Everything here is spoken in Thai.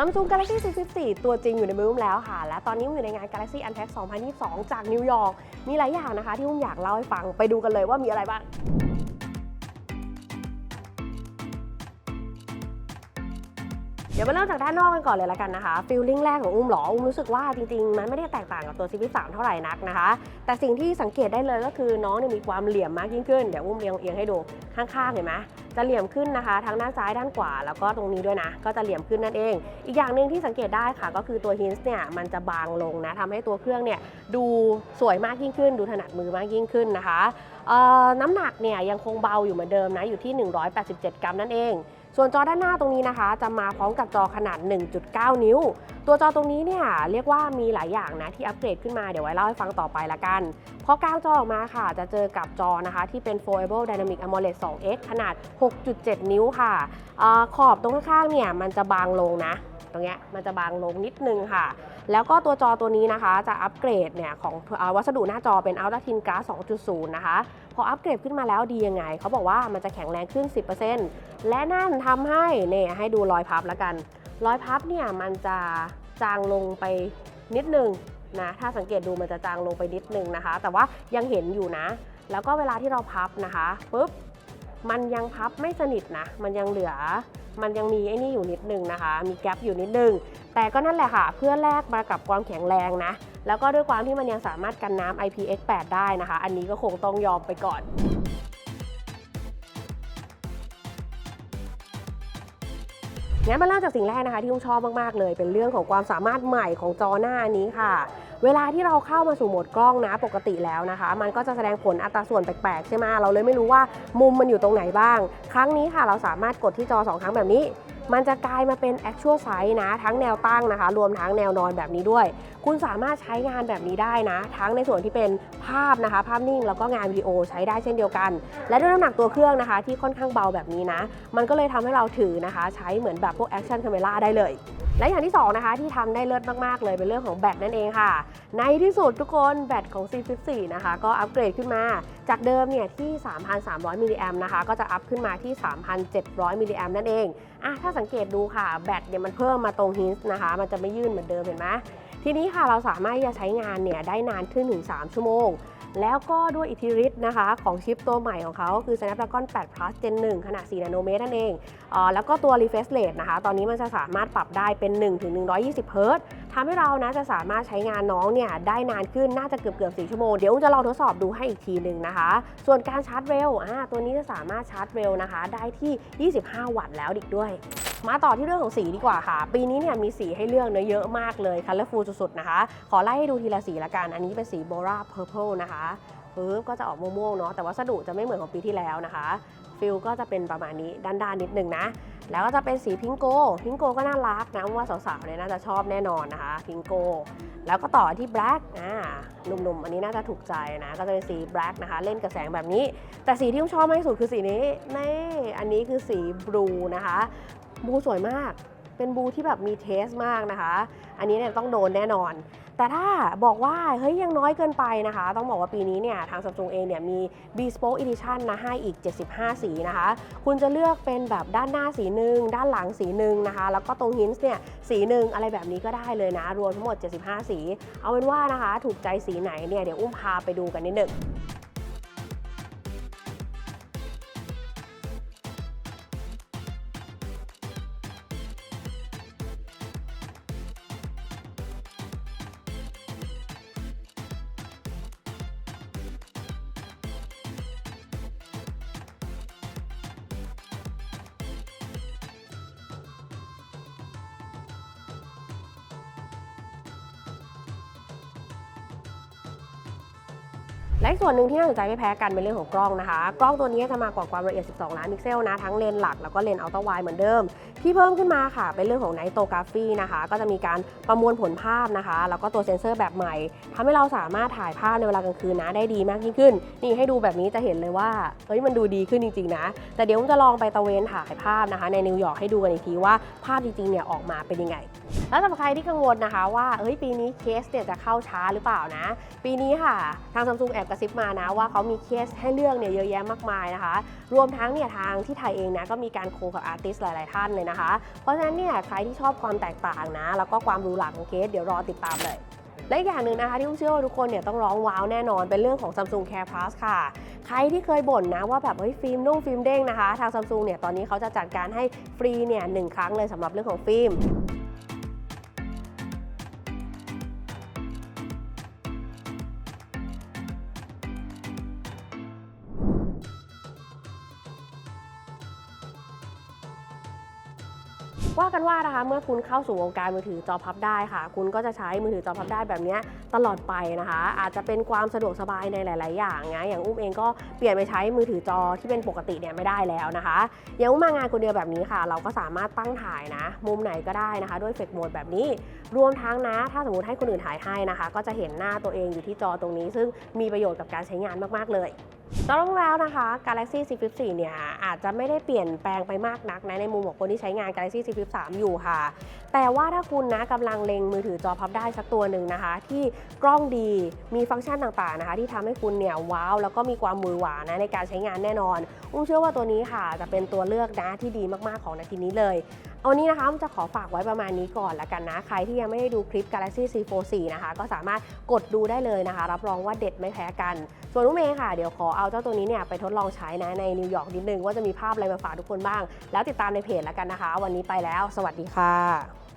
Samsung Galaxy Z14 ตัวจริงอยู่ในมืออุ้มแล้วค่ะและตอนนี้อุ้มอยู่ในงาน Galaxy Unpacked 2022 จากนิวยอร์กมีหลายอย่างนะคะที่อุ้มอยากเล่าให้ฟังไปดูกันเลยว่ามีอะไรบ้างเดี๋ยวมาเริ่มจากด้านนอกกันก่อนเลยละกันนะคะฟีลลิ่งแรกของอุ้มหรออุ้มรู้สึกว่าจริงๆมันไม่ได้แตกต่างกับตัว Z13 เท่าไหร่นักนะคะแต่สิ่งที่สังเกตได้เลยก็คือน้องเนี่ยมีความเหลี่ยมมากยิ่งขึ้นเดี๋ยวอุ้มเอียงให้ดูข้างๆเห็นไหมจะเหลี่ยมขึ้นนะคะทั้งด้านซ้ายด้านขวาแล้วก็ตรงนี้ด้วยนะก็จะเหลี่ยมขึ้นนั่นเองอีกอย่างหนึ่งที่สังเกตได้ค่ะก็คือตัว hinge เนี่ยมันจะบางลงนะทำให้ตัวเครื่องเนี่ยดูสวยมากยิ่งขึ้นดูถนัดมือมากยิ่งขึ้นนะคะน้ำหนักเนี่ยยังคงเบาอยู่เหมือนเดิมนะอยู่ที่187 กรัมนั่นเองส่วนจอด้านหน้าตรงนี้นะคะจะมาพร้อมกับจอขนาด 1.9 นิ้วตัวจอตรงนี้เนี่ยเรียกว่ามีหลายอย่างนะที่อัปเกรดขึ้นมาเดี๋ยวไว้เล่าให้ฟังต่อไปละกันพอกลางจอออกมาค่ะจะเจอกับจอนะคะที่เป็น Foldable Dynamic AMOLED 2X ขนาด 6.7 นิ้วค่ะขอบตรงข้างๆเนี่ยมันจะบางลงนะตรงเนี้ยมันจะบางลงนิดนึงค่ะแล้วก็ตัวจอตัวนี้นะคะจะอัปเกรดเนี่ยของวัสดุหน้าจอเป็น Ultra Thin Glass 2.0 นะคะพออัปเกรดขึ้นมาแล้วดียังไงเขาบอกว่ามันจะแข็งแรงขึ้น 10% และนั่นทำให้เนี่ยให้ดูรอยพับแล้วกันรอยพับเนี่ยมันจะจางลงไปนิดนึงนะถ้าสังเกตดูมันจะจางลงไปนิดนึงนะคะแต่ว่ายังเห็นอยู่นะแล้วก็เวลาที่เราพับนะคะปุ๊บมันยังพับไม่สนิทนะมันยังเหลือมันยังมีไอ้นี่อยู่นิดนึงนะคะมีแกปอยู่นิดนึงแต่ก็นั่นแหละค่ะเพื่อแลกมากับความแข็งแรงนะแล้วก็ด้วยความที่มันยังสามารถกันน้ำ IPX8 ได้นะคะอันนี้ก็คงต้องยอมไปก่อนงั้นมาเริ่มจากสิ่งแรกนะคะที่อุ้มชอบมากๆเลยเป็นเรื่องของความสามารถใหม่ของจอหน้านี้ค่ะเวลาที่เราเข้ามาสู่โหมดกล้องนะปกติแล้วนะคะมันก็จะแสดงผลอัตราส่วนแปลกๆใช่ไหมเราเลยไม่รู้ว่ามุมมันอยู่ตรงไหนบ้างครั้งนี้ค่ะเราสามารถกดที่จอ2 ครั้งแบบนี้มันจะกลายมาเป็น actual size นะทั้งแนวตั้งนะคะรวมทั้งแนวนอนแบบนี้ด้วยคุณสามารถใช้งานแบบนี้ได้นะทั้งในส่วนที่เป็นภาพนะคะภาพนิ่งแล้วก็งานวิดีโอใช้ได้เช่นเดียวกันและด้วยน้ำหนักตัวเครื่องนะคะที่ค่อนข้างเบาแบบนี้นะมันก็เลยทำให้เราถือนะคะใช้เหมือนแบบพวก action camera ได้เลยและอย่างที่2นะคะที่ทำได้เลิศมากๆเลยเป็นเรื่องของแบตนั่นเองค่ะในที่สุดทุกคนแบตของ Z14 นะคะก็อัปเกรดขึ้นมาจากเดิมเนี่ยที่ 3,300 มิลลิแอมป์นะคะก็จะอัพขึ้นมาที่ 3,700 มิลลิแอมป์นั่นเองถ้าสังเกตดูค่ะแบตเนี่ยมันเพิ่มมาตรง hinge นะคะมันจะไม่ยื่นเหมือนเดิมเห็นไหมทีนี้ค่ะเราสามารถจะใช้งานเนี่ยได้นานขึ้นถึง3 ชั่วโมงแล้วก็ด้วยอิทธิฤทธิ์นะคะของชิปตัวใหม่ของเขาคือ Snapdragon 8 Plus Gen 1 ขนาด 4 นาโนเมตรนั่นเองแล้วก็ตัว refresh rate นะคะตอนนี้มันจะสามารถปรับได้เป็น 1-120 เฮิร์ตซ์ทำให้เรานะจะสามารถใช้งานน้องเนี่ยได้นานขึ้นน่าจะเกือบ4 ชั่วโมงเดี๋ยวจะลองทดสอบดูให้อีกทีหนึ่งนะคะส่วนการชาร์จเร็วตัวนี้จะสามารถชาร์จเร็วนะคะได้ที่25 วัตต์แล้วอีกด้วยมาต่อที่เรื่องของสีดีกว่าค่ะปีนี้เนี่ยมีสีให้เลือกเยอะมากเลย colorful สุดๆนะคะขอไล่ให้ดูทีละสีละกันอันนี้เป็นสี Bora Purple นะคะก็จะออกม่วงๆเนาะแต่วัสดุจะไม่เหมือนของปีที่แล้วนะคะฟิลก็จะเป็นประมาณนี้ด้านๆนิดนึงนะแล้วก็จะเป็นสีพิงโกก็น่ารักนะว่าสาวๆเนี่ยน่าจะชอบแน่นอนนะคะพิงโกแล้วก็ต่อที่แบล็กหนุ่มๆอันนี้น่าจะถูกใจนะก็จะเป็นสีแบล็กนะคะเล่นกับแสงแบบนี้แต่สีที่ผมชอบมากที่สุดคือสีนี้นี่อันนี้คือสีบลูนะคะบลูสวยมากเป็นบลูที่แบบมีเทสมากนะคะอันนี้เนี่ยต้องโดนแน่นอนแต่ถ้าบอกว่าเฮ้ยยังน้อยเกินไปนะคะต้องบอกว่าปีนี้เนี่ยทาง Samsung เองเนี่ยมี Bespoke Edition นะให้อีก75 สีนะคะคุณจะเลือกเป็นแบบด้านหน้าสีหนึ่งด้านหลังสีหนึ่งนะคะแล้วก็ตรง hinge เนี่ยสีหนึ่งอะไรแบบนี้ก็ได้เลยนะรวมทั้งหมด75 สีเอาเป็นว่านะคะถูกใจสีไหนเนี่ยเดี๋ยวอุ้มพาไปดูกันนิดนึงและส่วนหนึ่งที่น่าสนใจไม่แพ้กันเป็นเรื่องของกล้องนะคะกล้องตัวนี้จะมากว่าความละเอียด12 ล้านพิกเซลนะทั้งเลนส์หลักแล้วก็เลนส์อัลตร้าไวด์เหมือนเดิมที่เพิ่มขึ้นมาค่ะเป็นเรื่องของไนโตกราฟีนะคะก็จะมีการประมวลผลภาพนะคะแล้วก็ตัวเซ็นเซอร์แบบใหม่ทำให้เราสามารถถ่ายภาพในเวลากลางคืนนะได้ดีมากยิ่งขึ้นนี่ให้ดูแบบนี้จะเห็นเลยว่าเฮ้ยมันดูดีขึ้นจริงๆนะแต่เดี๋ยวผมจะลองไปตะเวนถ่ายภาพนะคะในนิวยอร์กให้ดูกันอีกทีว่าภาพจริงๆเนี่ยออกมาเป็นยังไงแล้วสำหรับใครที่กังวลนะคะว่าเฮ้ยปีนี้เคสเนี่ยจะเข้าช้าหรือเปล่านะปีนี้ค่ะทาง Samsung แอบ กระซิบมานะว่าเขามีเคสให้เลือกเนี่ยเยอะแยะมากมายนะคะรวมทั้งเนี่ยทางที่ไทยเองนะก็มีการโคกับอาร์ติสต์หลายๆท่านเลยนะคะเพราะฉะนั้นเนี่ยใครที่ชอบความแตกต่างนะแล้วก็ความหรูหราของเคสเดี๋ยวรอติดตามเลยและอีกอย่างหนึ่งนะคะที่ผมเชื่อว่าทุกคนเนี่ยต้องร้องว้าวแน่นอนเป็นเรื่องของ Samsung Care Plus ค่ะใครที่เคยบ่นนะว่าแบบฟิล์มนุ่มฟิล์มเด้งนะคะทาง Samsung เนี่ยตอนนี้เขาจะจัดการให้ฟรีเนี่ย1 ครั้งเลยสำหรับเรื่องของฟิล์มว่ากันว่านะคะเมื่อคุณเข้าสู่วงการมือถือจอพับได้ค่ะคุณก็จะใช้มือถือจอพับได้แบบนี้ตลอดไปนะคะอาจจะเป็นความสะดวกสบายในหลายๆอย่างนะอย่างอุ้มเองก็เปลี่ยนไปใช้มือถือจอที่เป็นปกติเนี่ยไม่ได้แล้วนะคะอย่างอุ้มมางานคนเดียวแบบนี้ค่ะเราก็สามารถตั้งถ่ายนะมุมไหนก็ได้นะคะด้วยเฟกโหมดแบบนี้รวมทั้งนะถ้าสมมติให้คนอื่นถ่ายให้นะคะก็จะเห็นหน้าตัวเองอยู่ที่จอตรงนี้ซึ่งมีประโยชน์กับการใช้งานมากๆเลยสำหรับแล้วนะคะ Galaxy Z Flip 4เนี่ยอาจจะไม่ได้เปลี่ยนแปลงไปมากนักนะในมุมของคนที่ใช้งาน Galaxy Z Flip 3อยู่ค่ะแต่ว่าถ้าคุณนะกำลังเล็งมือถือจอพับได้สักตัวหนึ่งนะคะที่กล้องดีมีฟังก์ชันต่างๆนะคะที่ทำให้คุณเนี่ยว้าวแล้วก็มีความหวือหวานะในการใช้งานแน่นอนอุ้มเชื่อว่าตัวนี้ค่ะจะเป็นตัวเลือกนะที่ดีมากๆของนาทีนี้เลยเอานี้นะคะจะขอฝากไว้ประมาณนี้ก่อนละกันนะใครที่ยังไม่ได้ดูคลิป Galaxy Z Fold 4นะคะก็สามารถกดดูได้เลยนะคะรับรองว่าเด็ดไม่แพ้กันส่วนอุ้มเองค่ะเดี๋ยวขอเอาเจ้าตัวนี้เนี่ยไปทดลองใช้นะในนิวยอร์กนิดนึงว่าจะมีภาพอะไรมาฝากทุกคนบ้างแล้วติดตามในเพจแล้วกันนะคะวันนี้ไปแล้วสวัสดีค่ะ